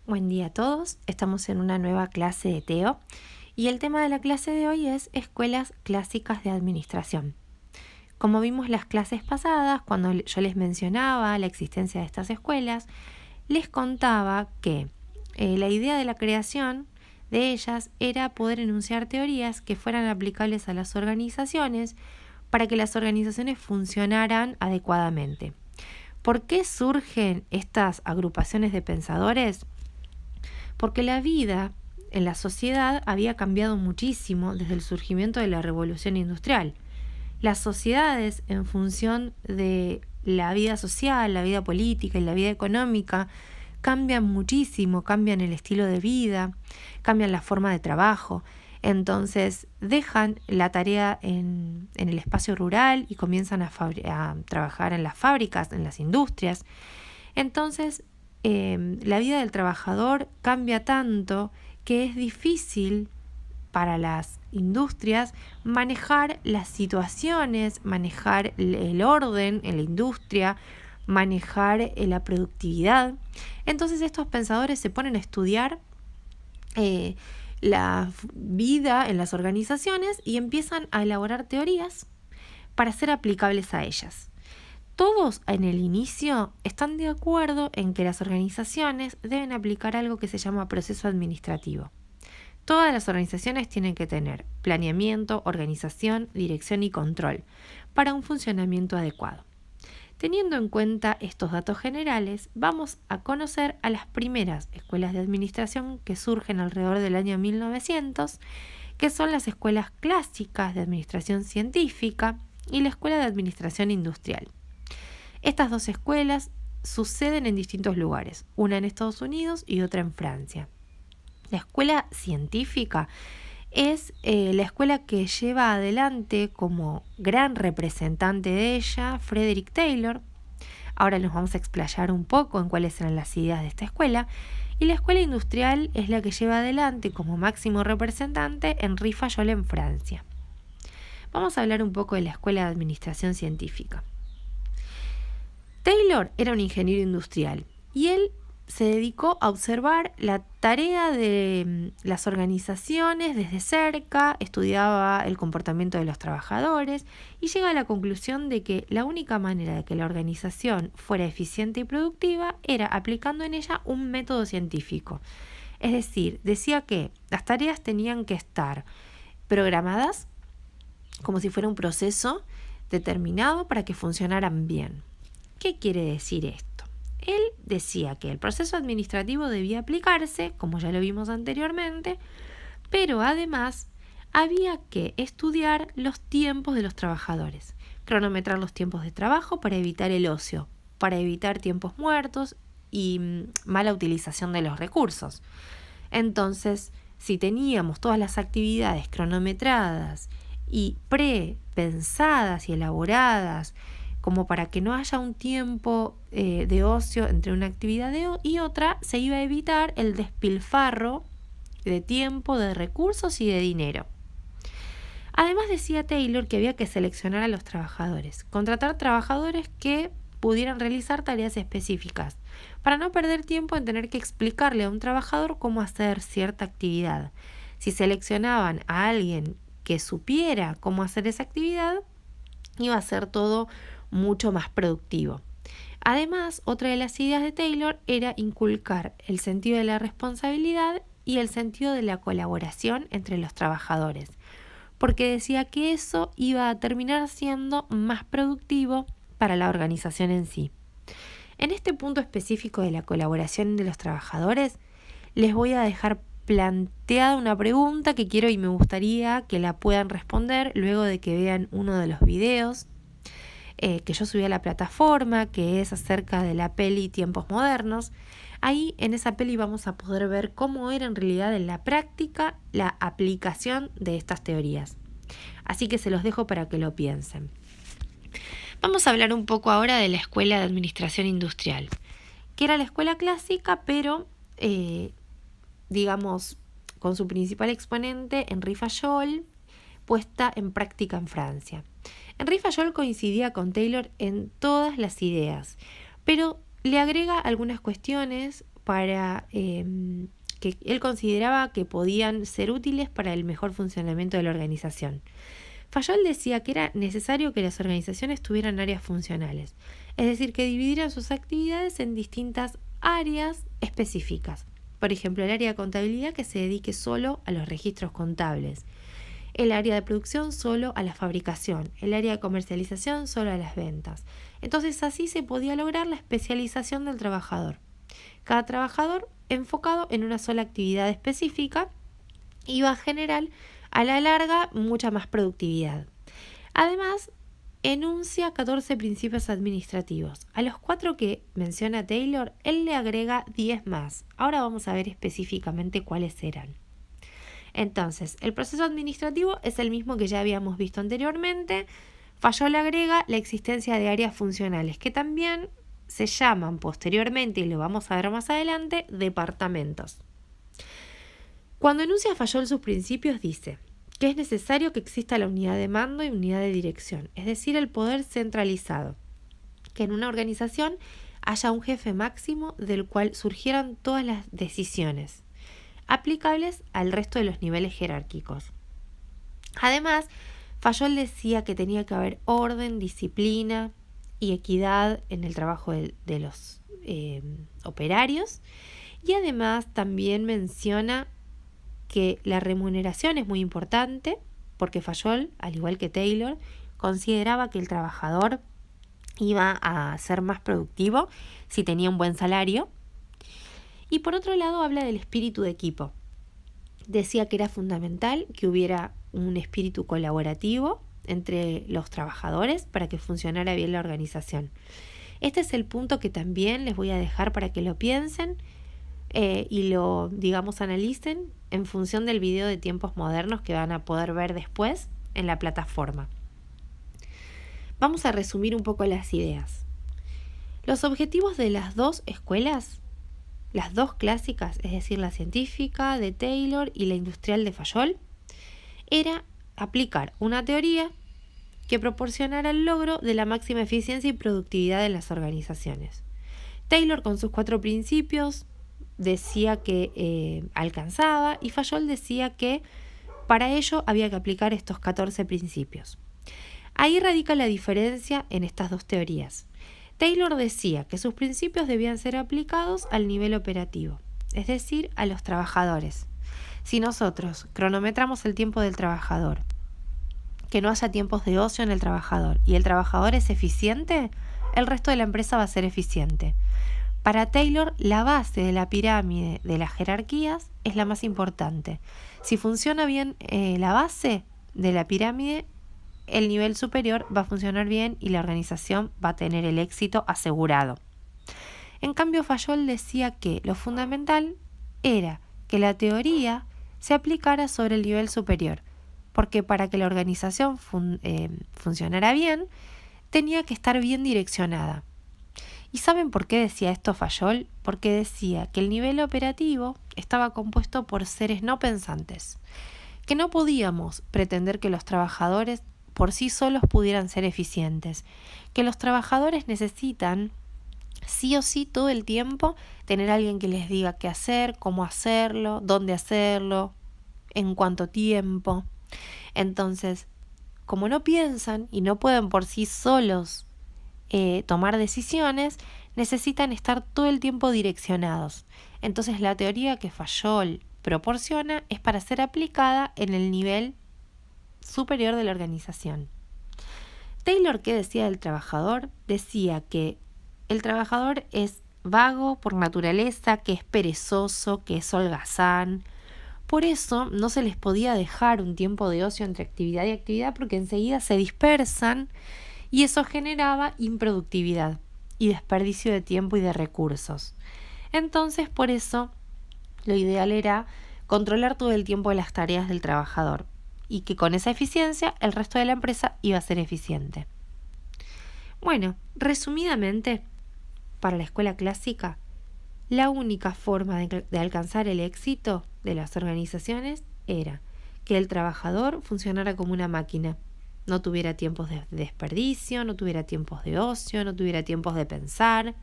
Buen día a todos, estamos en una nueva clase de TEO y el tema de la clase de hoy es escuelas clásicas de administración. Como vimos las clases pasadas, cuando yo les mencionaba la existencia de estas escuelas, les contaba que la idea de la creación de ellas era poder enunciar teorías que fueran aplicables a las organizaciones para que las organizaciones funcionaran adecuadamente. ¿Por qué surgen estas agrupaciones de pensadores? Porque la vida en la sociedad había cambiado muchísimo desde el surgimiento de la revolución industrial. Las sociedades, en función de la vida social, la vida política y la vida económica, cambian muchísimo, cambian el estilo de vida, cambian la forma de trabajo. Entonces dejan la tarea en el espacio rural y comienzan a trabajar en las fábricas, en las industrias. Entonces la vida del trabajador cambia tanto que es difícil para las industrias manejar las situaciones, manejar el orden en la industria, manejar la productividad. Entonces estos pensadores se ponen a estudiar la vida en las organizaciones y empiezan a elaborar teorías para ser aplicables a ellas. Todos en el inicio están de acuerdo en que las organizaciones deben aplicar algo que se llama proceso administrativo. Todas las organizaciones tienen que tener planeamiento, organización, dirección y control para un funcionamiento adecuado. Teniendo en cuenta estos datos generales, vamos a conocer a las primeras escuelas de administración que surgen alrededor del año 1900, que son las escuelas clásicas de administración científica y la escuela de administración industrial. Estas dos escuelas suceden en distintos lugares, una en Estados Unidos y otra en Francia. La escuela científica es la escuela que lleva adelante como gran representante de ella Frederick Taylor. Ahora nos vamos a explayar un poco en cuáles eran las ideas de esta escuela. Y la escuela industrial es la que lleva adelante como máximo representante Henri Fayol en Francia. Vamos a hablar un poco de la escuela de administración científica. Taylor era un ingeniero industrial y él se dedicó a observar la tarea de las organizaciones desde cerca, estudiaba el comportamiento de los trabajadores y llega a la conclusión de que la única manera de que la organización fuera eficiente y productiva era aplicando en ella un método científico. Es decir, decía que las tareas tenían que estar programadas como si fuera un proceso determinado para que funcionaran bien. ¿Qué quiere decir esto? Él decía que el proceso administrativo debía aplicarse, como ya lo vimos anteriormente, pero además había que estudiar los tiempos de los trabajadores, cronometrar los tiempos de trabajo para evitar el ocio, para evitar tiempos muertos y mala utilización de los recursos. Entonces, si teníamos todas las actividades cronometradas y prepensadas y elaboradas, como para que no haya un tiempo de ocio entre una actividad y otra, se iba a evitar el despilfarro de tiempo, de recursos y de dinero. Además decía Taylor que había que seleccionar a los trabajadores, contratar trabajadores que pudieran realizar tareas específicas, para no perder tiempo en tener que explicarle a un trabajador cómo hacer cierta actividad. Si seleccionaban a alguien que supiera cómo hacer esa actividad, iba a ser todo mucho más productivo. Además, otra de las ideas de Taylor era inculcar el sentido de la responsabilidad y el sentido de la colaboración entre los trabajadores, porque decía que eso iba a terminar siendo más productivo para la organización en sí. En este punto específico de la colaboración de los trabajadores, les voy a dejar planteada una pregunta que quiero y me gustaría que la puedan responder luego de que vean uno de los videos que yo subí a la plataforma, que es acerca de la peli Tiempos Modernos. Ahí en esa peli vamos a poder ver cómo era en realidad en la práctica la aplicación de estas teorías. Así que se los dejo para que lo piensen. Vamos a hablar un poco ahora de la Escuela de Administración Industrial, que era la escuela clásica, pero digamos con su principal exponente, Henri Fayol, puesta en práctica en Francia. Henri Fayol coincidía con Taylor en todas las ideas, pero le agrega algunas cuestiones que él consideraba que podían ser útiles para el mejor funcionamiento de la organización. Fayol decía que era necesario que las organizaciones tuvieran áreas funcionales, es decir, que dividieran sus actividades en distintas áreas específicas. Por ejemplo, el área de contabilidad que se dedique solo a los registros contables, el área de producción solo a la fabricación, el área de comercialización solo a las ventas. Entonces así se podía lograr la especialización del trabajador. Cada trabajador enfocado en una sola actividad específica iba a generar a la larga mucha más productividad. Además, enuncia 14 principios administrativos. A los 4 que menciona Taylor, él le agrega 10 más. Ahora vamos a ver específicamente cuáles eran. Entonces, el proceso administrativo es el mismo que ya habíamos visto anteriormente. Fayol le agrega la existencia de áreas funcionales, que también se llaman posteriormente, y lo vamos a ver más adelante, departamentos. Cuando enuncia Fayol sus principios, dice que es necesario que exista la unidad de mando y unidad de dirección, es decir, el poder centralizado, que en una organización haya un jefe máximo del cual surgieran todas las decisiones aplicables al resto de los niveles jerárquicos. Además, Fayol decía que tenía que haber orden, disciplina y equidad en el trabajo de los operarios, y además también menciona que la remuneración es muy importante, porque Fayol, al igual que Taylor, consideraba que el trabajador iba a ser más productivo si tenía un buen salario. Y por otro lado habla del espíritu de equipo. Decía que era fundamental que hubiera un espíritu colaborativo entre los trabajadores para que funcionara bien la organización. Este es el punto que también les voy a dejar para que lo piensen y lo, analicen en función del video de tiempos modernos que van a poder ver después en la plataforma. Vamos a resumir un poco las ideas. Los objetivos de las dos escuelas, las dos clásicas, es decir, la científica de Taylor y la industrial de Fayol, era aplicar una teoría que proporcionara el logro de la máxima eficiencia y productividad en las organizaciones. Taylor, con sus 4 principios, decía que alcanzaba, y Fayol decía que para ello había que aplicar estos 14 principios. Ahí radica la diferencia en estas dos teorías. Taylor decía que sus principios debían ser aplicados al nivel operativo, es decir, a los trabajadores. Si nosotros cronometramos el tiempo del trabajador, que no haya tiempos de ocio en el trabajador, y el trabajador es eficiente, el resto de la empresa va a ser eficiente. Para Taylor, la base de la pirámide de las jerarquías es la más importante. Si funciona bien la base de la pirámide, el nivel superior va a funcionar bien y la organización va a tener el éxito asegurado. En cambio, Fayol decía que lo fundamental era que la teoría se aplicara sobre el nivel superior, porque para que la organización funcionara bien, tenía que estar bien direccionada. ¿Y saben por qué decía esto Fayol? Porque decía que el nivel operativo estaba compuesto por seres no pensantes, que no podíamos pretender que los trabajadores por sí solos pudieran ser eficientes, que los trabajadores necesitan sí o sí todo el tiempo tener a alguien que les diga qué hacer, cómo hacerlo, dónde hacerlo, en cuánto tiempo. Entonces, como no piensan y no pueden por sí solos tomar decisiones, necesitan estar todo el tiempo direccionados. Entonces la teoría que Fayol proporciona es para ser aplicada en el nivel superior de la organización. Taylor, ¿qué decía del trabajador? Decía que el trabajador es vago por naturaleza, que es perezoso, que es holgazán. Por eso no se les podía dejar un tiempo de ocio entre actividad y actividad, porque enseguida se dispersan y eso generaba improductividad y desperdicio de tiempo y de recursos. Entonces, por eso, lo ideal era controlar todo el tiempo de las tareas del trabajador y que con esa eficiencia el resto de la empresa iba a ser eficiente. Bueno, resumidamente, para la escuela clásica, la única forma de alcanzar el éxito de las organizaciones era que el trabajador funcionara como una máquina, no tuviera tiempos de desperdicio, no tuviera tiempos de ocio, no tuviera tiempos de pensar.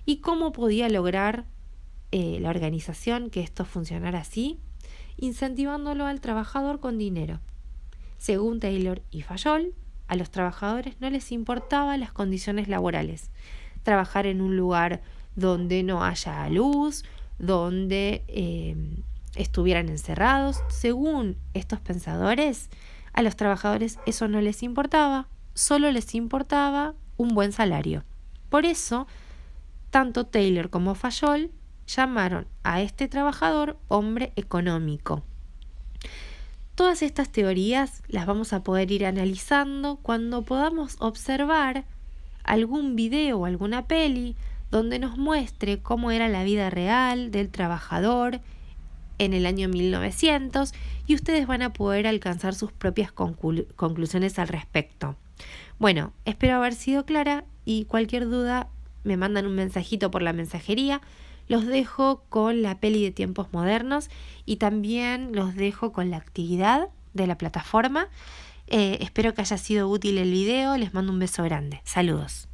¿Y cómo podía lograr la organización que esto funcionara así, incentivándolo al trabajador con dinero. Según Taylor y Fayol, a los trabajadores no les importaban las condiciones laborales. Trabajar en un lugar donde no haya luz, donde estuvieran encerrados. Según estos pensadores, a los trabajadores eso no les importaba, solo les importaba un buen salario. Por eso, tanto Taylor como Fayol llamaron a este trabajador hombre económico. Todas estas teorías las vamos a poder ir analizando cuando podamos observar algún video o alguna peli donde nos muestre cómo era la vida real del trabajador en el año 1900 y ustedes van a poder alcanzar sus propias conclusiones al respecto. Bueno, espero haber sido clara y cualquier duda me mandan un mensajito por la mensajería. Los dejo con la peli de Tiempos Modernos y también los dejo con la actividad de la plataforma. Espero que haya sido útil el video. Les mando un beso grande. Saludos.